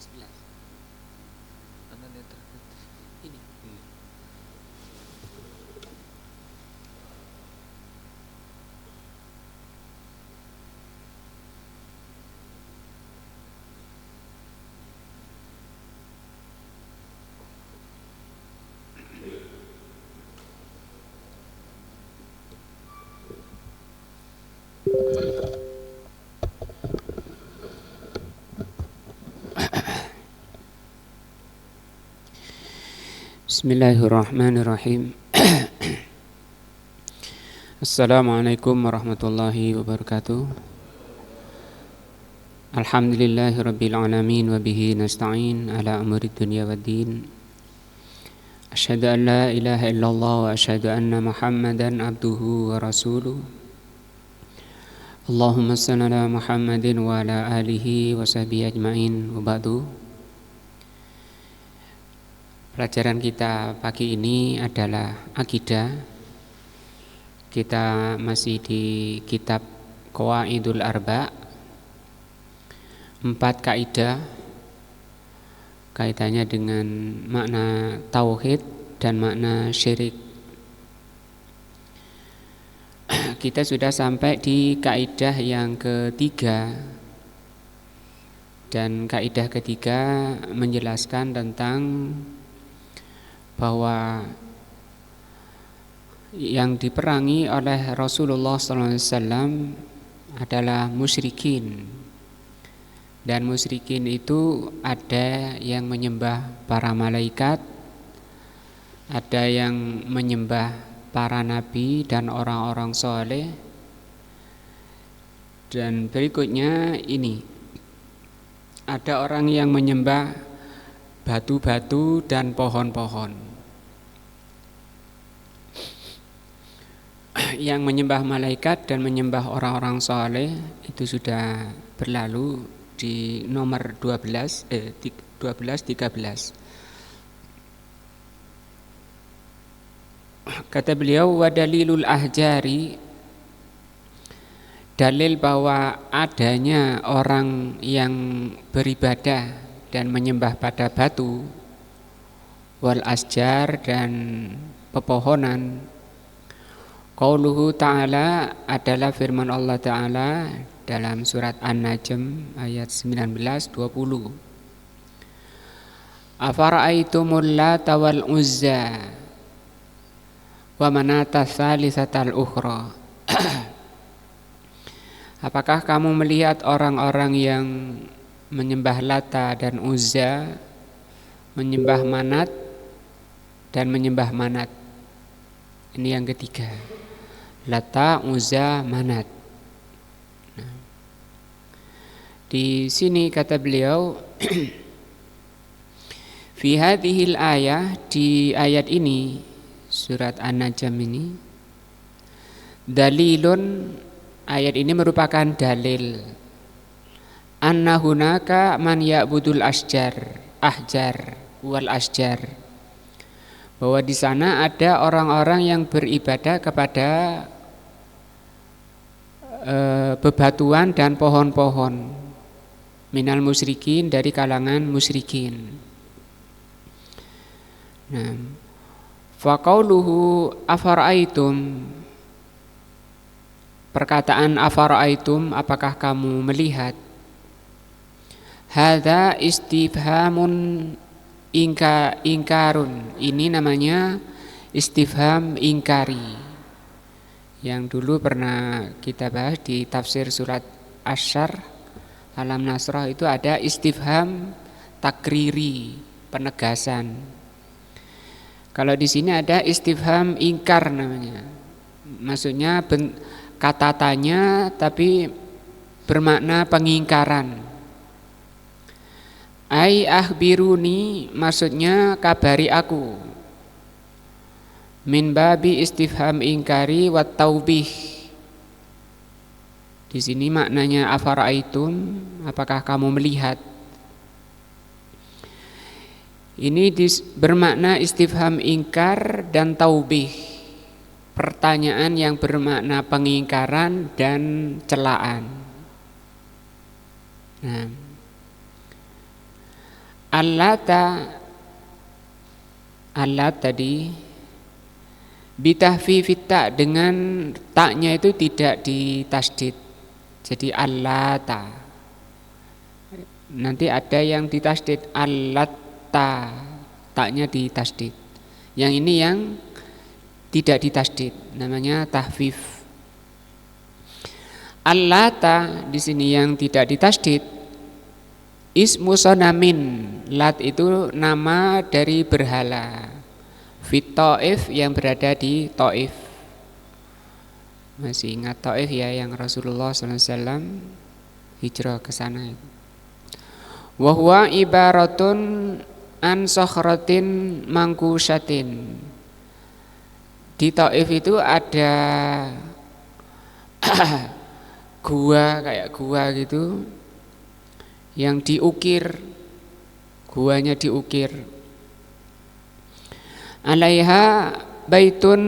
11. Mana yang terakhir? Ini. Bismillahirrahmanirrahim. Assalamualaikum warahmatullahi wabarakatuh. Alhamdulillahirabbil alamin wa bihi nasta'in ala umuri dunya waddin. Asyhadu an la ilaha illallah wa asyhadu anna Muhammadan abduhu wa rasuluh. Allahumma shalli ala Muhammadin wa ala alihi wa sahbihi ajmain wa ba'du. Pelajaran kita pagi ini adalah akidah. Kita masih di kitab Qawaidul Arba'. 4 kaidah kaitannya dengan makna tauhid dan makna syirik. Kita sudah sampai di kaidah yang ketiga. Dan kaidah ketiga menjelaskan tentang bahwa yang diperangi oleh Rasulullah SAW adalah musyrikin. Dan musyrikin itu ada yang menyembah para malaikat, ada yang menyembah para nabi dan orang-orang soleh. Dan berikutnya ini, ada orang yang menyembah batu-batu dan pohon-pohon. Yang menyembah malaikat dan menyembah orang-orang soleh itu sudah berlalu di nomor 12-13. Kata beliau, wa dalilul ahjari, dalil bahwa adanya orang yang beribadah dan menyembah pada batu, wal asjar dan pepohonan. Qauluhu ta'ala adalah firman Allah Ta'ala dalam surat An-Najm ayat 19-20. Afara'aitumul Lata wal Uzza wa manata tsalitsatal ukhra. Apakah kamu melihat orang-orang yang menyembah Lata dan Uzza, menyembah Manat dan menyembah Manat? Ini yang ketiga. Lata, Uzza, Manat. Nah, di sini kata beliau fi hadhil ayah, di ayat ini surat An-Najm ini, dalilun, ayat ini merupakan dalil anna hunaka man ya'budul ahjar wal asjar, bahwa di sana ada orang-orang yang beribadah kepada bebatuan dan pohon-pohon, minal musyrikin, dari kalangan musyrikin. Nah, faqauluhu afara'aitum, perkataan afara'aitum, apakah kamu melihat, hadza istifhamun ingkarun, ini namanya istifham ingkari, yang dulu pernah kita bahas di tafsir surat Asyar Alam Nasrah. Itu ada istifham takriri, penegasan. Kalau di sini ada istifham ingkar namanya, maksudnya kata tanya tapi bermakna pengingkaran. Ai akhbiruni, maksudnya kabari aku. Min babi istifham ingkari wat taubih. Di sini maknanya afara'aitum, apakah kamu melihat. Ini bermakna istifham ingkar dan taubih, pertanyaan yang bermakna pengingkaran dan celaan. Nah, Allat tadi bitahfifit ta, dengan taknya itu tidak ditasdid. Jadi allata. Nanti ada yang ditasdid allatta, taknya ditasdid. Yang ini yang tidak ditasdid, namanya tahfif. Allata di sini yang tidak ditasdid ismu sonamin. Lat itu nama dari berhala fit Taif, yang berada di Taif. Masih ingat Taif ya, yang Rasulullah SAW hijrah ke sana. Wa huwa ibaratun an sakhratin mangkushatin. Di Taif itu ada gua, kayak gua gitu, yang diukir, guanya diukir. Alaiha baitun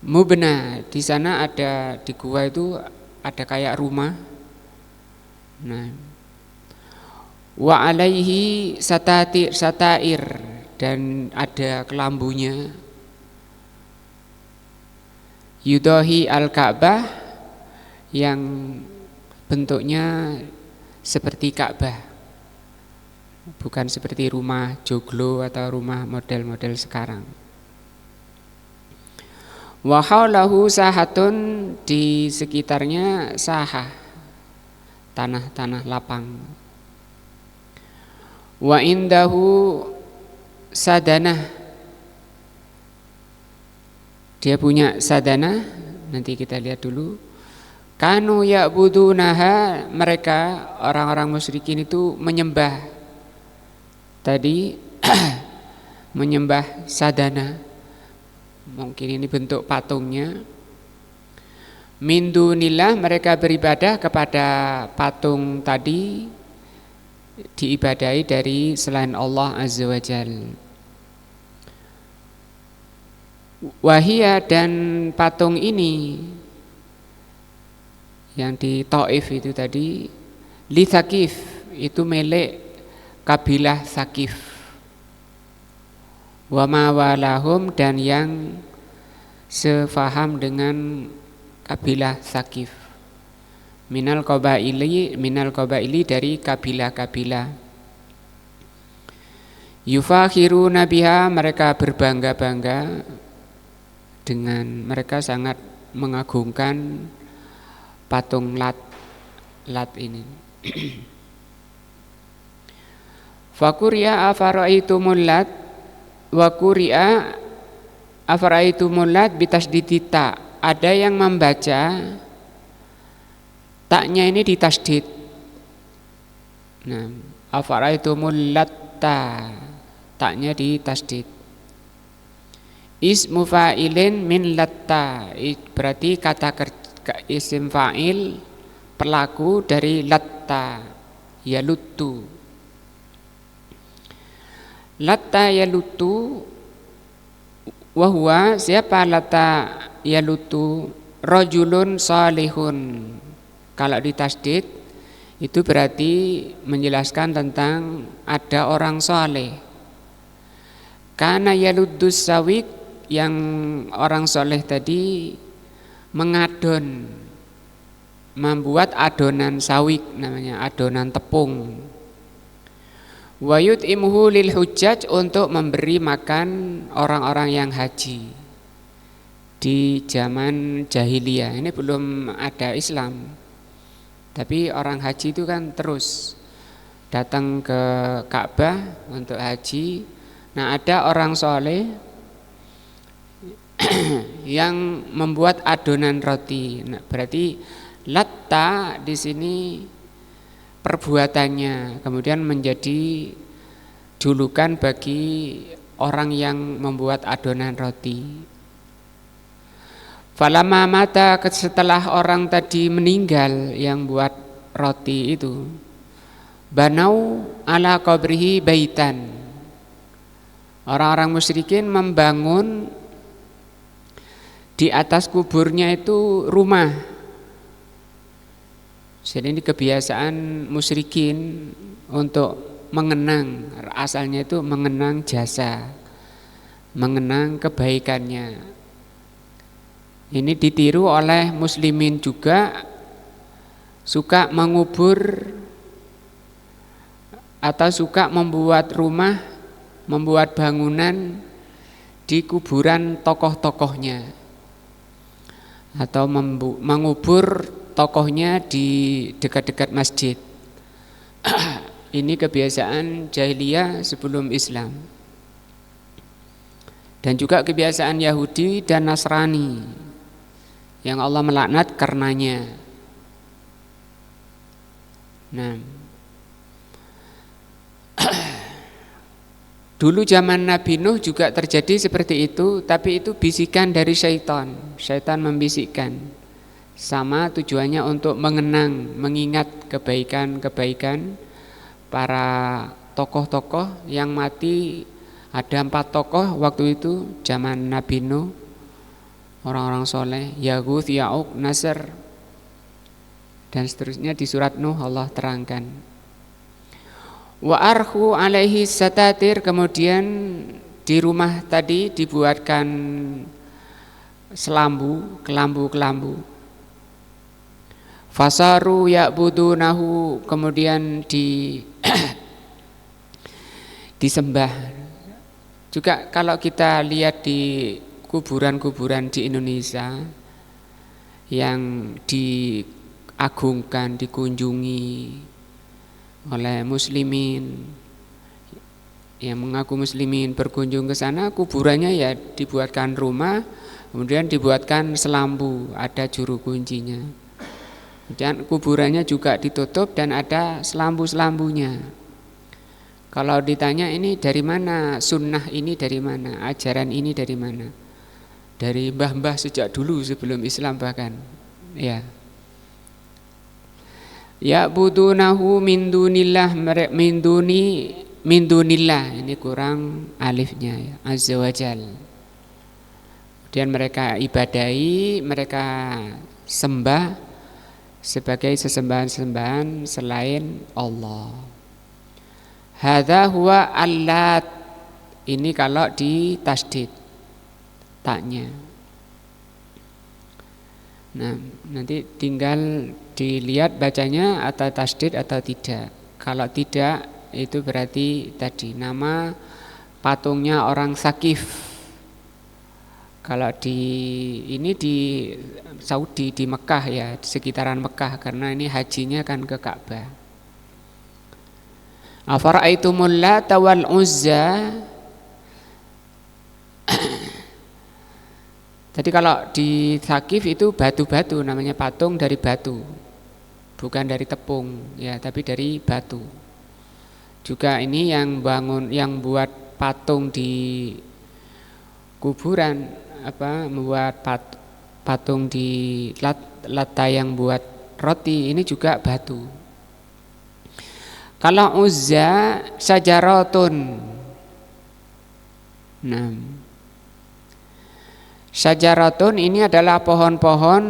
mubna, di sana ada, di gua itu ada kayak rumah. Nah, wa alaihi satair, dan ada kelambunya. Yudahi al-Ka'bah, yang bentuknya seperti Ka'bah, bukan seperti rumah joglo atau rumah model-model sekarang. Wa haulahu sahatun, di sekitarnya sahah, tanah-tanah lapang. Wa indahu sadanah, dia punya sadanah, nanti kita lihat dulu. Kanu ya'budunaha, mereka orang-orang musyrikin itu menyembah tadi menyembah sadana, mungkin ini bentuk patungnya. Min dunillah, mereka beribadah kepada patung tadi, diibadahi dari selain Allah Azza wa Jalla. Wahia, dan patung ini yang di Taif itu tadi, li Thaqif, itu milik kabilah Thaqif. Wa ma walahum, dan yang sefaham dengan kabilah Thaqif. Minal qabaili, dari kabilah-kabilah. Yufakhiruna biha, mereka berbangga-bangga dengan, mereka sangat mengagungkan patung Lat ini. Fakuriya afaraitumul Lat, wa kuriya afaraitumul Lat bitasdidi ta. Ada yang membaca taknya ini ditasdid. Nah, afaraitumul Latta, taknya ditasdid. Ismu fa'ilin min latta, berarti kata kerja, isim fa'il, pelaku dari latta, yaluttu. Latta yaluttu, wahwa, siapa latta yaluttu? Rajulun salihun. Kalau ditasdid itu berarti menjelaskan tentang ada orang soleh. Karena yaluddus sawik, yang orang soleh tadi mengadon, membuat adonan sawik, namanya adonan tepung. Wa yut'imuhu lil hujjaj, untuk memberi makan orang-orang yang haji di zaman jahiliyah. Ini belum ada Islam, tapi orang haji itu kan terus datang ke Ka'bah untuk haji. Nah, ada orang soleh yang membuat adonan roti. Nah, berarti latta di sini perbuatannya, kemudian menjadi julukan bagi orang yang membuat adonan roti. Falamma mata, setelah orang tadi meninggal yang buat roti itu, banau ala qabrihi baitan. Orang-orang musyrikin membangun di atas kuburnya itu rumah. Jadi ini kebiasaan musyrikin untuk mengenang, asalnya itu mengenang jasa, mengenang kebaikannya. Ini ditiru oleh muslimin juga, suka mengubur atau suka membuat rumah, membuat bangunan di kuburan tokoh-tokohnya, atau mengubur tokohnya di dekat-dekat masjid. Ini kebiasaan jahiliyah sebelum Islam, dan juga kebiasaan Yahudi dan Nasrani yang Allah melaknat karenanya. Nah, dulu zaman Nabi Nuh juga terjadi seperti itu, tapi itu bisikan dari syaitan. Syaitan membisikkan, sama tujuannya untuk mengenang, mengingat kebaikan-kebaikan para tokoh-tokoh yang mati. Ada 4 tokoh waktu itu zaman Nabi Nuh, orang-orang soleh, Yaguth, Ya'uq, Nasr, dan seterusnya. Di surat Nuh Allah terangkan. Wa arhu alaihi satatir, kemudian di rumah tadi dibuatkan selambu, kelambu-kelambu. Fasaru ya'budunahu, kemudian disembah. Juga kalau kita lihat di kuburan-kuburan di Indonesia yang diagungkan, dikunjungi oleh muslimin, yang mengaku muslimin berkunjung ke sana, kuburannya ya dibuatkan rumah, kemudian dibuatkan selambu, ada juru kuncinya. Kemudian kuburannya juga ditutup dan ada selambu-selambunya. Kalau ditanya ini dari mana, sunnah ini dari mana, ajaran ini dari mana? Dari mbah-mbah sejak dulu sebelum Islam bahkan. Ya. Ya'budunahu min dunillah, min dunillah, ini kurang alifnya ya, azza wajal. Kemudian mereka ibadahi, mereka sembah sebagai sesembahan-sesembahan selain Allah. Hadza huwa allat, ini kalau di tasdid taknya. Nah, nanti tinggal dilihat bacanya atau tasdid atau tidak. Kalau tidak, itu berarti tadi nama patungnya orang Sakif. Kalau di Saudi, di Mekah ya, di sekitaran Mekah, karena ini hajinya kan ke Ka'bah. Afara'aitumul Lata wal Uzza. Jadi kalau di Thaqif itu batu-batu, namanya patung dari batu, bukan dari tepung ya, tapi dari batu. Juga ini yang buat patung di kuburan, membuat patung di Lata yang buat roti, ini juga batu. Kalau Uzza syajaratun. Nah, syajaratun ini adalah pohon-pohon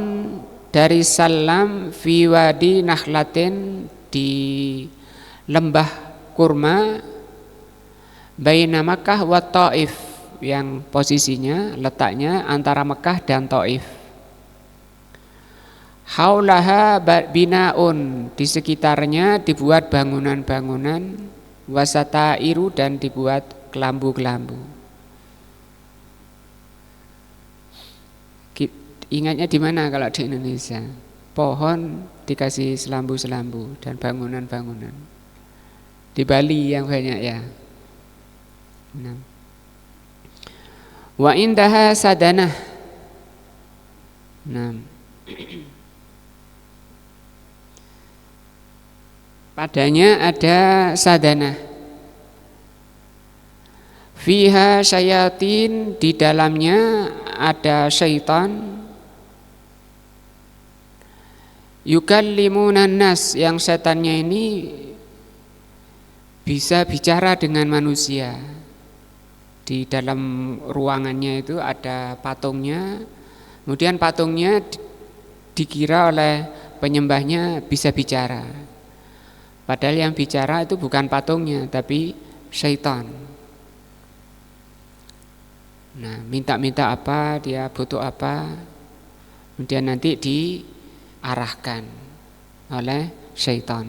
dari Salam fi wadi Nakhlatin, di lembah kurma, baina Makkah wa Taif, yang posisinya letaknya antara Mekah dan Taif. Haulaha binaun, di sekitarnya dibuat bangunan-bangunan, wasatairu, dan dibuat kelambu-kelambu. Ingatnya di mana kalau di Indonesia? Pohon dikasih selambu-selambu dan bangunan-bangunan. Di Bali yang banyak ya. Nah. Wa indaha sadanah. Nah. Padanya ada sadanah. Fiha syayatin, di dalamnya ada syaitan. Yukallimunan nas, yang setannya ini bisa bicara dengan manusia. Di dalam ruangannya itu ada patungnya, kemudian patungnya dikira oleh penyembahnya bisa bicara. Padahal yang bicara itu bukan patungnya, tapi syaitan. Nah, minta-minta apa, dia butuh apa, kemudian nanti diarahkan oleh syaitan.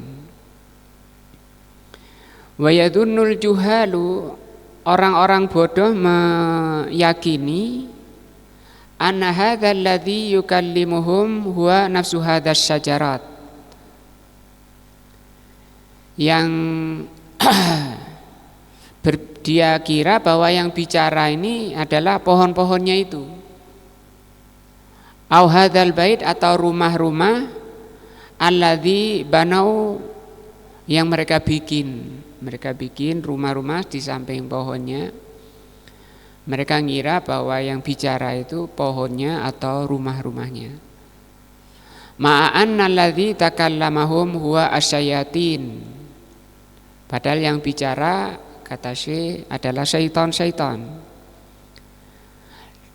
Wa yadunnul juhalu, orang-orang bodoh meyakini anna hadzal ladzi yukallimuhum huwa nafsu hadzal syajarat, yang dia kira bahwa yang bicara ini adalah pohon-pohonnya itu. Au hadzal bait, atau rumah-rumah alladzi banau, yang mereka bikin rumah-rumah di samping pohonnya. Mereka ngira bahwa yang bicara itu pohonnya atau rumah-rumahnya. Ma'anna alladzi takallamahum huwa asyayatin, padahal yang bicara, kata Syekh, adalah syaitan-syaitan.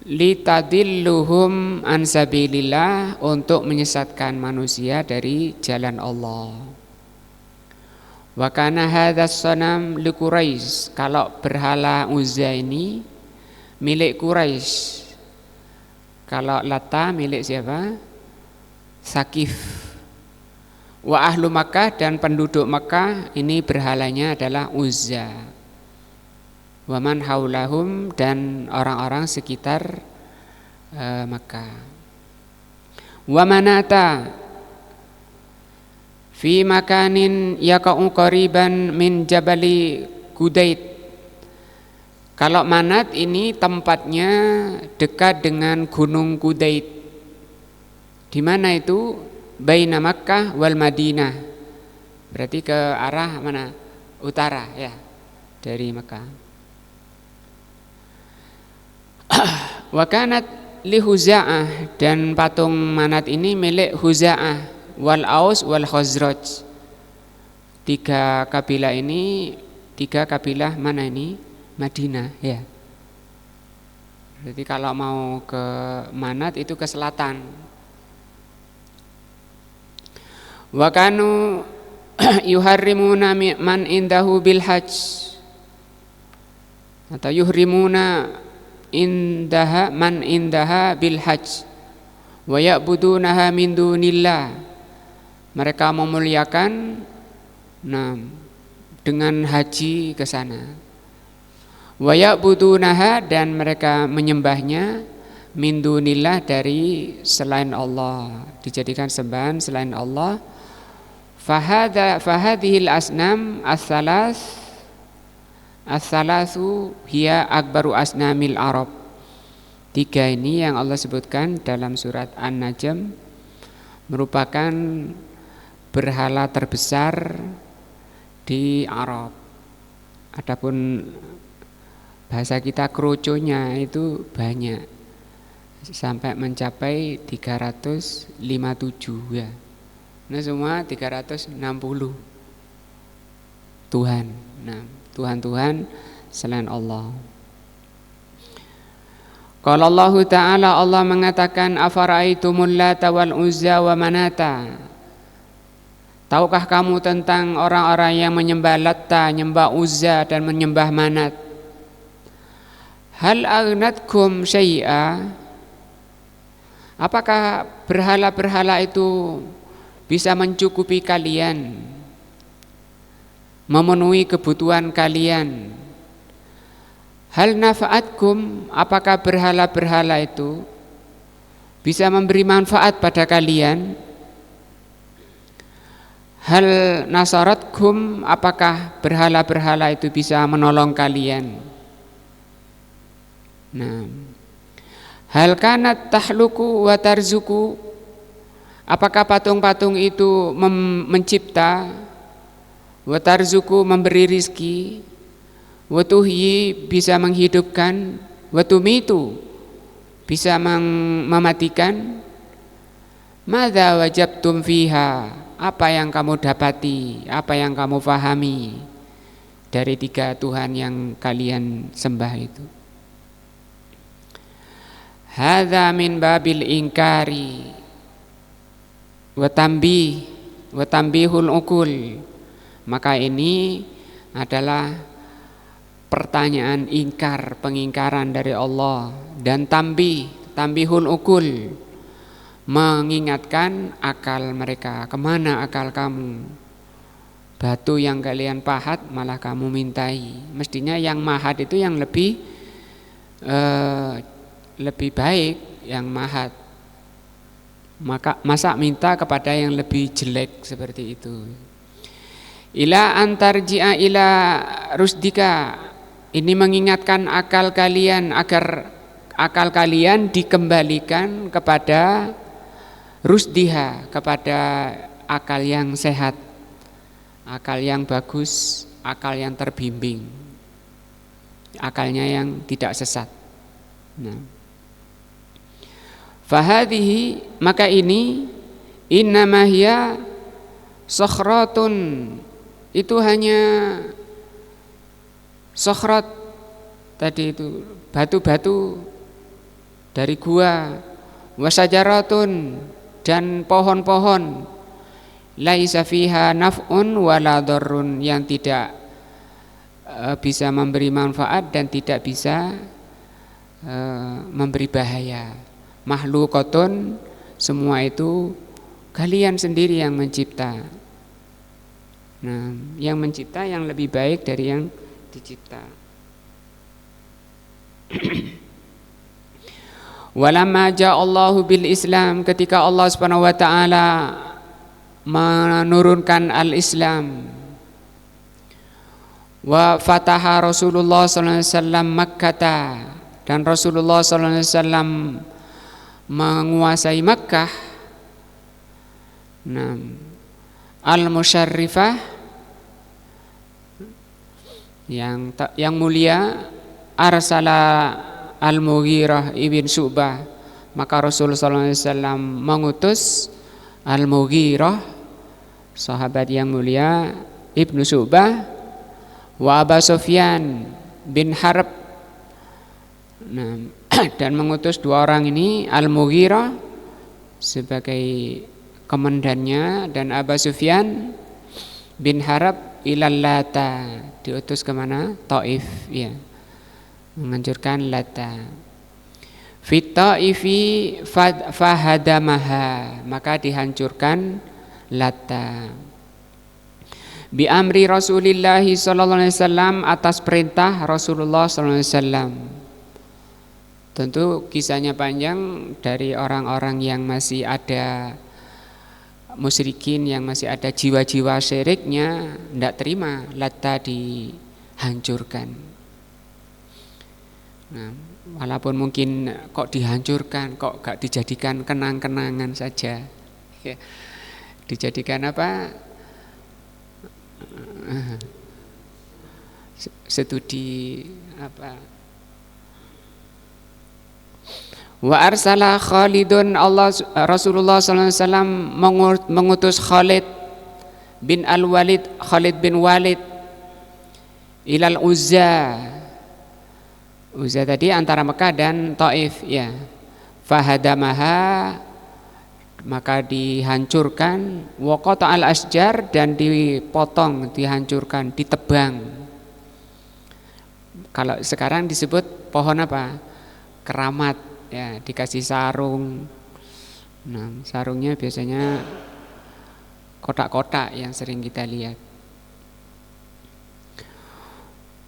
Litadilluhum an sabilillah, untuk menyesatkan manusia dari jalan Allah. Wa kana hadzas sanam li Quraisy, kalau berhala Uzza ini milik Quraisy. Kalau Lata milik siapa? Sakif. Wa ahlu Makkah, dan penduduk Makkah ini berhalanya adalah Uzza. Wa man haulahum, dan orang-orang sekitar Makkah. Wa manata fi makanin yaqa'u qariban min jabali Qudait. Kalau Manat ini tempatnya dekat dengan Gunung Qudait. Di mana itu? Baina Makkah wal Madinah. Berarti ke arah mana? Utara ya, dari Makkah. Wa kanat li Huza'ah, dan patung Manat ini milik Huza'ah wal Aus wal Khazraj. Tiga kabilah mana ini? Madinah ya. Jadi kalau mau ke Manat itu ke selatan. Wa kanu yuharrimuna man indahu bil hajj, atau yuhrimuna indaha man indaha bil hajj wa ya'budunaha min dunillah. Mereka memuliakan dengan haji ke sana. Wa ya'budunaha, dan mereka menyembahnya min dunillah, dari selain Allah, dijadikan sembahan selain Allah. Fahadhil asnam as-salasu hiya akbaru asnamil Arab. Tiga ini yang Allah sebutkan dalam surat An-Najm merupakan berhala terbesar di Arab. Adapun bahasa kita kroconya itu banyak, sampai mencapai 357 ya. Nah semua 360 Tuhan. Nah, Tuhan-Tuhan selain Allah. Qala Allah Ta'ala, Allah mengatakan, afara'aitumul Lata wal Uzza wa Manata. Tahukah kamu tentang orang-orang yang menyembah Latta, menyembah Uzza, dan menyembah Manat? Hal aghnatkum syai'a, apakah berhala-berhala itu bisa mencukupi kalian, memenuhi kebutuhan kalian? Hal nafa'atkum, apakah berhala-berhala itu bisa memberi manfaat pada kalian? Hal nasaratkum, apakah berhala-berhala itu bisa menolong kalian? Nah, hal kanat tahluku wa tarzuku, apakah patung-patung itu mencipta, wa tarzuku memberi rizki, wa tuhyi bisa menghidupkan, wa tumitu bisa mematikan? Madza wajabtum fiha, apa yang kamu dapati, apa yang kamu fahami dari tiga Tuhan yang kalian sembah itu? Hadza min babil ingkari wa tambihul ukul Maka ini adalah pertanyaan ingkar, pengingkaran dari Allah, dan tambihul ukul, mengingatkan akal mereka. Kemana akal kamu? Batu yang kalian pahat malah kamu mintai. Mestinya yang mahat itu yang lebih baik, yang mahat. Masa minta kepada yang lebih jelek seperti itu. Ila antarji'a ila rusdika, ini mengingatkan akal kalian agar akal kalian dikembalikan kepada rusdiha, kepada akal yang sehat, akal yang bagus, akal yang terbimbing, akalnya yang tidak sesat. Nah, fahadhihi, maka ini innama hiya sokhratun, itu hanya sokhrat tadi itu, batu-batu dari gua, wasajaratun, dan pohon-pohon, laisa fiha naf'un wala dharrun, yang tidak bisa memberi manfaat dan tidak bisa memberi bahaya. Makhlukatun, semua itu kalian sendiri yang mencipta. Nah, yang mencipta yang lebih baik dari yang dicipta. Walamma ja'allahu bil Islam, ketika Allah Subhanahu wa taala menurunkan al-Islam, wa fataha Rasulullah sallallahu alaihi wasallam Makkah, dan Rasulullah sallallahu alaihi wasallam menguasai Makkah, nah, al-musyarrifah, yang mulia, arsala al-Mughirah ibn Syu'bah, maka Rasulullah SAW mengutus al-Mughirah, sahabat yang mulia, ibnu Syu'bah, wa Abu Sufyan bin Harb, nah, dan mengutus dua orang ini, Al-Mughirah sebagai komandannya dan Abu Sufyan bin Harb ilal Lata, diutus kemana? Taif, ya, menghancurkan Lata. Fit Taifi fahadamaha, maka dihancurkan Lata. Bi amri Rasulillah sallallahu alaihi wasallam, atas perintah Rasulullah sallallahu alaihi wasallam. Tentu kisahnya panjang, dari orang-orang yang masih ada musyrikin, yang masih ada jiwa-jiwa syiriknya, tidak terima Lata dihancurkan. Nah, walaupun mungkin kok dihancurkan, kok gak dijadikan kenang-kenangan saja, ya, dijadikan apa? Studi apa? Wa arsala Khalidun, Rasulullah SAW mengutus Khalid bin Al-Walid, Khalid bin Walid, ilal Uzza. Uzza tadi antara Mekah dan Taif, ya. Fahadamaha, maka dihancurkan, wa qata'al asjar, dan dipotong, dihancurkan, ditebang. Kalau sekarang disebut pohon apa? Keramat, ya, dikasih sarung. Nah, sarungnya biasanya kotak-kotak yang sering kita lihat.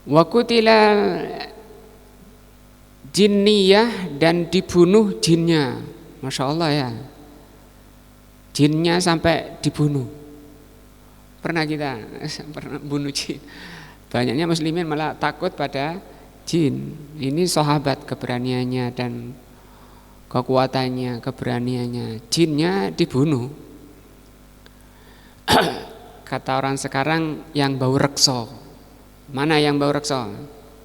Wa kutilal jinniyah, dan dibunuh jinnya. Masya Allah, ya, jinnya sampai dibunuh. Pernah kita bunuh jin? Banyaknya muslimin malah takut pada jin. Ini sahabat keberaniannya dan kekuatannya, keberaniannya. Jinnya dibunuh. Kata orang sekarang yang bau rekso. Mana yang bau rekso?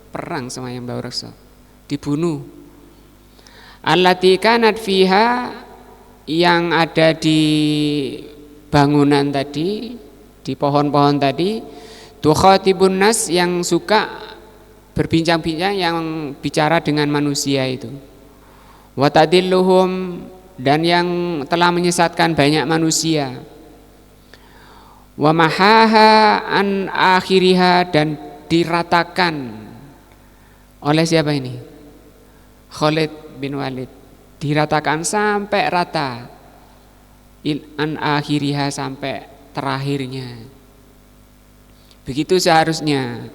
Perang sama yang bau rekso. Dibunuh. Allati kanat fiha, yang ada di bangunan tadi, di pohon-pohon tadi, tukhatibun nas, yang suka berbincang-bincang, yang bicara dengan manusia itu. Wa tadilluhum, dan yang telah menyesatkan banyak manusia. Wa mahaha an akhiriha, dan diratakan oleh siapa ini? Khalid bin Walid. Diratakan sampai rata, an akhiriha, sampai terakhirnya. Begitu seharusnya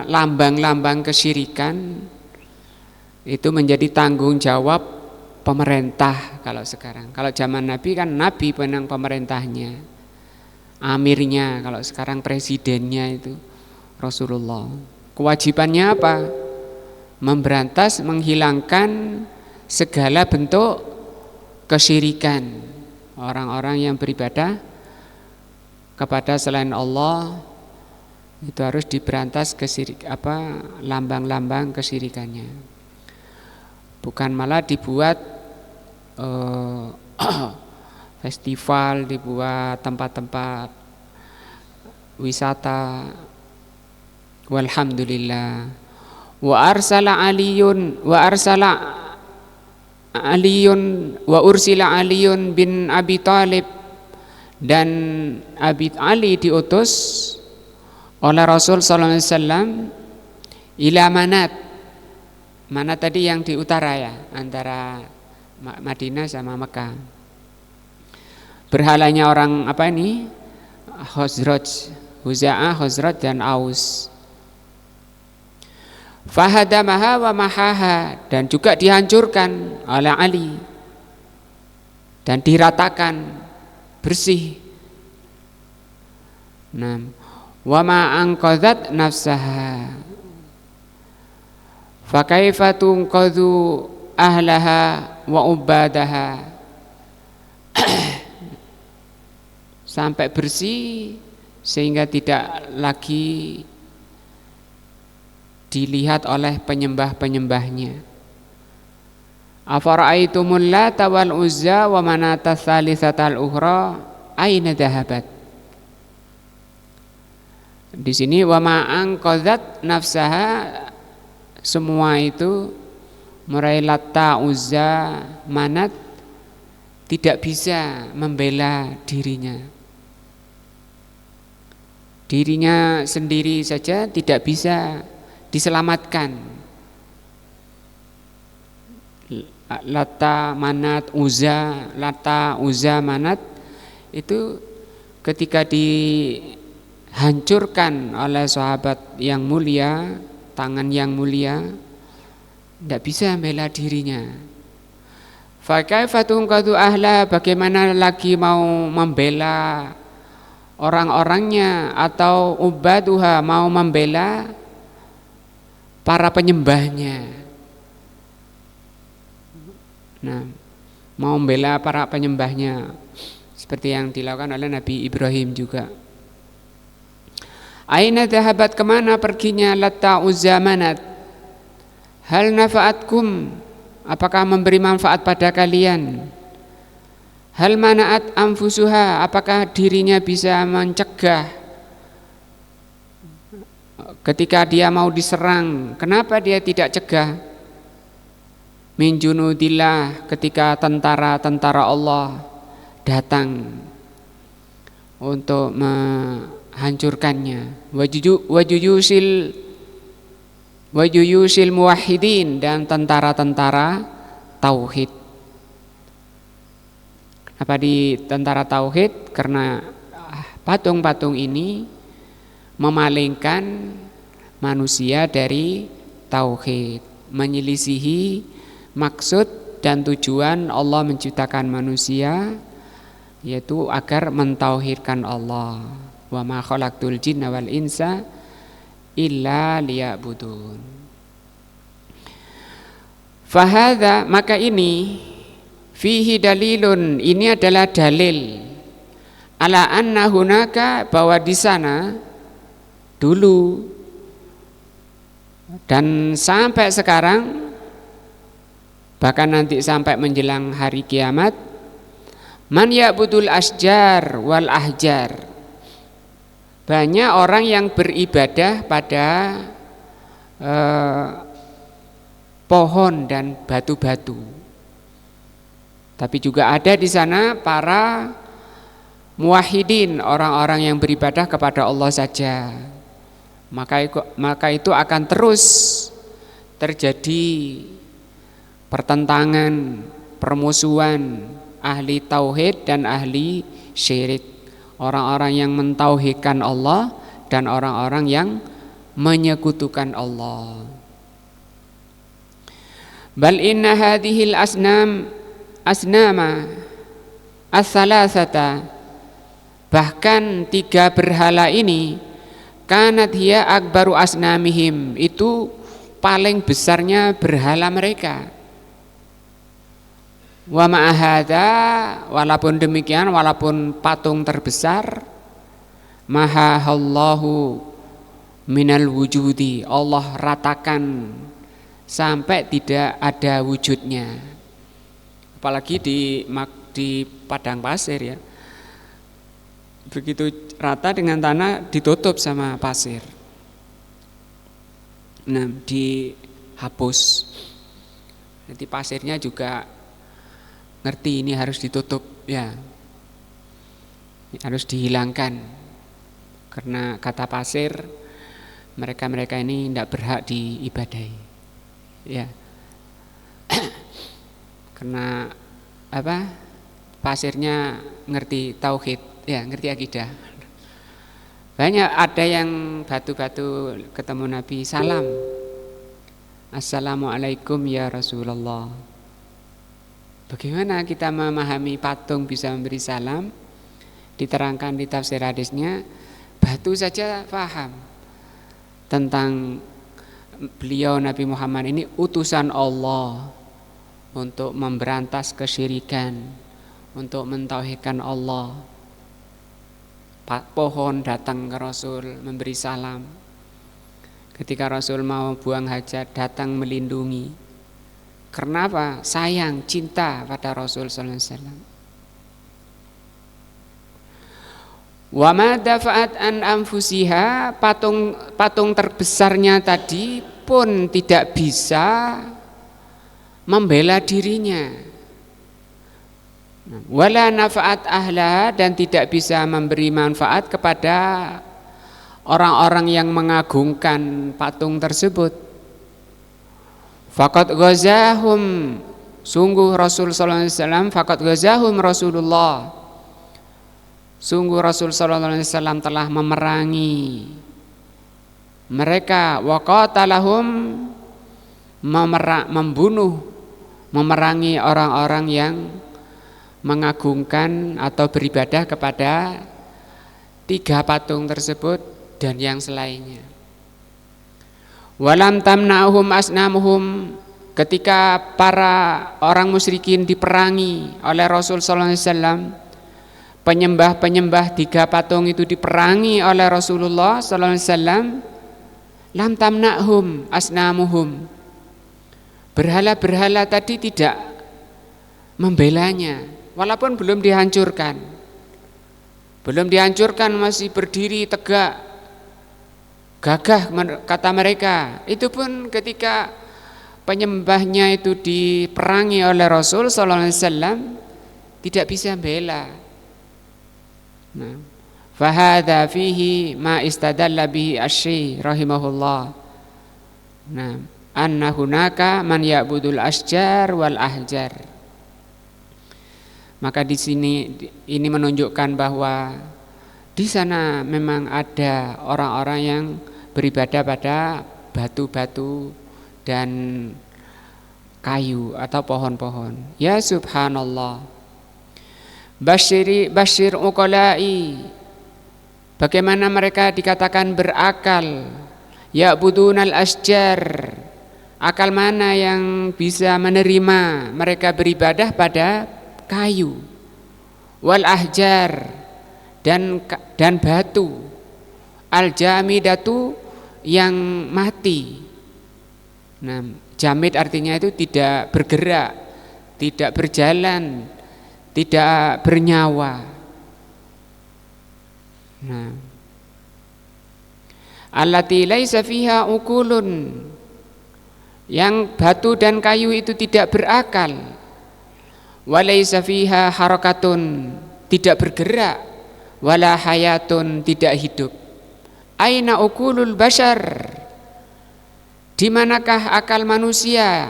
lambang-lambang kesyirikan itu menjadi tanggung jawab pemerintah kalau sekarang. Kalau zaman Nabi kan Nabi pemerintahnya, amirnya. Kalau sekarang presidennya itu Rasulullah. Kewajibannya apa? Memberantas, menghilangkan segala bentuk kesyirikan orang-orang yang beribadah kepada selain Allah. Itu harus diberantas lambang-lambang kesyirikannya. Bukan malah dibuat festival, dibuat tempat-tempat wisata. Walhamdulillah. Wa ursila Aliyun bin Abi Thalib, dan Ali diutus oleh Rasul sallallahu alaihi wasallam ila Manat. Manat tadi yang di utara ya, antara Madinah sama Mekah. Berhalanya orang Khazraj, Huza'ah, Khazraj dan Aus. Fahadamaha wa mahaha, dan juga dihancurkan oleh Ali dan diratakan bersih. Wa ma anqadzat nafsaha fa kaifa tunqadhu ahlaha wa ubadaha. Sampai bersih sehingga tidak lagi dilihat oleh penyembah-penyembahnya. Afara'aitumul Lata wal Uzza wa manata tsalitsatal ukhra aina dhahabat. Di sini wa ma anqadzat nafsaha, semua itu mulai Lata, Uzza, Manat tidak bisa membela dirinya. Dirinya sendiri saja tidak bisa diselamatkan. Lata, Manat, Uzza, Manat itu ketika dihancurkan oleh sahabat yang mulia, tangan yang mulia, tidak bisa membela dirinya. Fa kaifa tunqadhu ahla, bagaimana lagi mau membela orang-orangnya, atau ubaduha, mau membela para penyembahnya. Mau membela para penyembahnya seperti yang dilakukan oleh Nabi Ibrahim juga. Aina dhahabat, kemana perginya Lata, Uzza, Manat? Hal nafa'atkum, apakah memberi manfaat pada kalian? Hal mana'at anfusuha, apakah dirinya bisa mencegah ketika dia mau diserang? Kenapa dia tidak cegah? Min junudillah, ketika tentara-tentara Allah datang untuk menghancurkannya. Wajuyusil muwahhidin, dan tentara-tentara tauhid. Apa di tentara tauhid? Karena patung-patung ini memalingkan manusia dari tauhid, menyelisihi maksud dan tujuan Allah menciptakan manusia, yaitu agar mentauhidkan Allah. Wa ma khalaqtul jinna wal insa illa liya'budun. Fahadha, maka ini fihi dalilun, ini adalah dalil ala anna hunaka, bahwa di sana dulu dan sampai sekarang, bahkan nanti sampai menjelang hari kiamat, man ya'budul asjar wal ahjar, banyak orang yang beribadah pada pohon dan batu-batu. Tapi juga ada di sana para muwahhidin, orang-orang yang beribadah kepada Allah saja. Maka itu akan terus terjadi pertentangan, permusuhan ahli tauhid dan ahli syirik, orang-orang yang mentauhidkan Allah dan orang-orang yang menyekutukan Allah. Bal inna hadhil asnama as-salasata, bahkan 3 berhala ini, kanat hiya akbaru asnamihim, itu paling besarnya berhala mereka. Wa ma'ahada, walaupun demikian, walaupun patung terbesar, mahahallahu minal wujudi, Allah ratakan sampai tidak ada wujudnya. Apalagi di padang pasir ya, begitu rata dengan tanah ditutup sama pasir. Nah, dihapus. Nanti pasirnya juga ngerti ini harus ditutup ya, harus dihilangkan, karena kata pasir mereka ini tidak berhak diibadahi ya. Karena apa? Pasirnya ngerti tauhid ya, ngerti akidah. Banyak ada yang batu-batu ketemu Nabi, salam, assalamualaikum ya Rasulullah. Bagaimana kita memahami patung bisa memberi salam? Diterangkan di tafsir hadisnya, batu saja paham tentang beliau Nabi Muhammad ini utusan Allah untuk memberantas kesyirikan, untuk mentauhidkan Allah. Pohon datang ke Rasul memberi salam. Ketika Rasul mau buang hajat, datang melindungi. Karena apa? Sayang, cinta pada Rasul sallallahu alaihi wasallam. Wa ma dafa'at an anfusiha, patung terbesarnya tadi pun tidak bisa membela dirinya. Wala nafa'at ahla, dan tidak bisa memberi manfaat kepada orang-orang yang mengagungkan patung tersebut. Faqad ghazahum, sungguh Rasul sallallahu alaihi wasallam, faqad ghazahum Rasulullah, sungguh Rasul sallallahu alaihi wasallam telah memerangi mereka. Wa qatalahum, memerangi orang-orang yang mengagungkan atau beribadah kepada 3 patung tersebut dan yang selainnya. Walam tamna'hum asnamuhum, ketika para orang musyrikin diperangi oleh Rasul sallallahu alaihi wasallam, penyembah-penyembah 3 patung itu diperangi oleh Rasulullah sallallahu alaihi wasallam, lam tamna'hum asnamuhum, berhala-berhala tadi tidak membelanya, walaupun belum dihancurkan, masih berdiri tegak, gagah kata mereka. Itu pun ketika penyembahnya itu diperangi oleh Rasul sallallahu alaihi wasallam tidak bisa bela. Nah, fahadha fihi ma istadalla bihi asy-syekh rahimahullah. Nah, anna hunaka man ya'budul asjar wal ahjar. Maka di sini ini menunjukkan bahwa di sana memang ada orang-orang yang beribadah pada batu-batu dan kayu atau pohon-pohon. Ya subhanallah. Basyir uqala'i, bagaimana mereka dikatakan berakal. Ya'budunal asjar, akal mana yang bisa menerima mereka beribadah pada kayu. Wal ahjar, dan batu. Al jamidatu, yang mati. Nah, jamid artinya itu tidak bergerak, tidak berjalan, tidak bernyawa. Nah, allati laisa fiha ukulun, yang batu dan kayu itu tidak berakal. Wa laisa fiha harakatun, tidak bergerak. wala hayatun, tidak hidup. Aina uqulul bashar, di manakah akal manusia?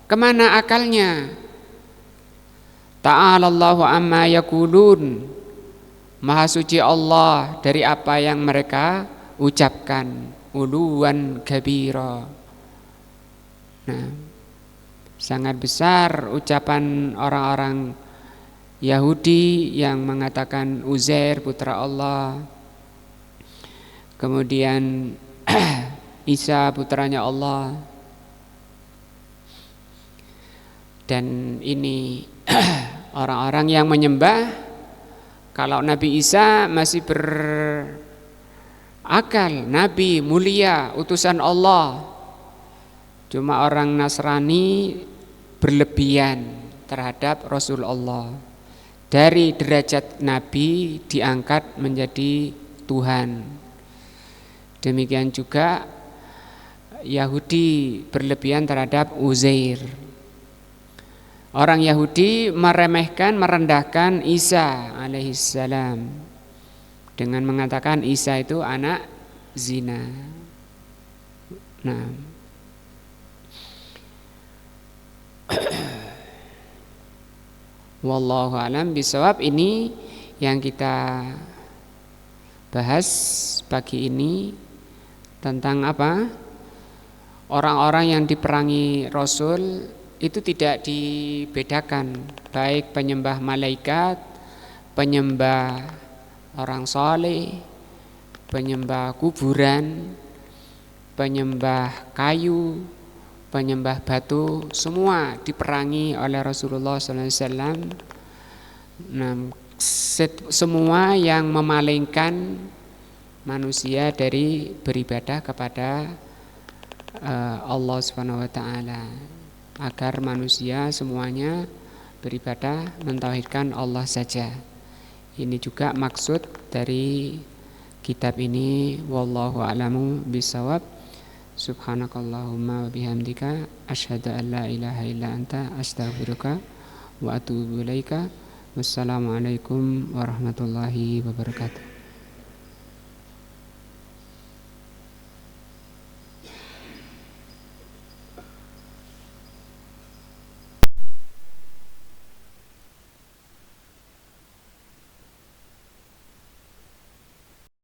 Kemana akalnya? Ta'alallahu amma yaqulun, maha suci Allah dari apa yang mereka ucapkan, uluwan kabira. Nah, sangat besar ucapan orang-orang Yahudi yang mengatakan Uzair putra Allah, kemudian Isa putranya Allah. Dan ini orang-orang yang menyembah kalau Nabi Isa masih berakal, Nabi mulia, utusan Allah. Cuma orang Nasrani berlebihan terhadap Rasulullah. Dari derajat Nabi diangkat menjadi Tuhan. Demikian juga Yahudi berlebihan terhadap Uzair. Orang Yahudi meremehkan, merendahkan Isa alaihissalam dengan mengatakan Isa itu anak zina. Nah, wallahu alam bisawab. Ini yang kita bahas pagi ini tentang apa? Orang-orang yang diperangi Rasul itu tidak dibedakan, baik penyembah malaikat, penyembah orang soleh, penyembah kuburan, penyembah kayu, penyembah batu, semua diperangi oleh Rasulullah SAW. Nah, semua yang memalingkan manusia dari beribadah kepada Allah Subhanahu wa taala, agar manusia semuanya beribadah mentauhidkan Allah saja. Ini juga maksud dari kitab ini. Wallahu a'lamu bishawab. Subhanakallahumma wa bihamdika asyhadu an la ilaha illa anta astaghfiruka wa atubu ilaika. Wassalamualaikum warahmatullahi wabarakatuh.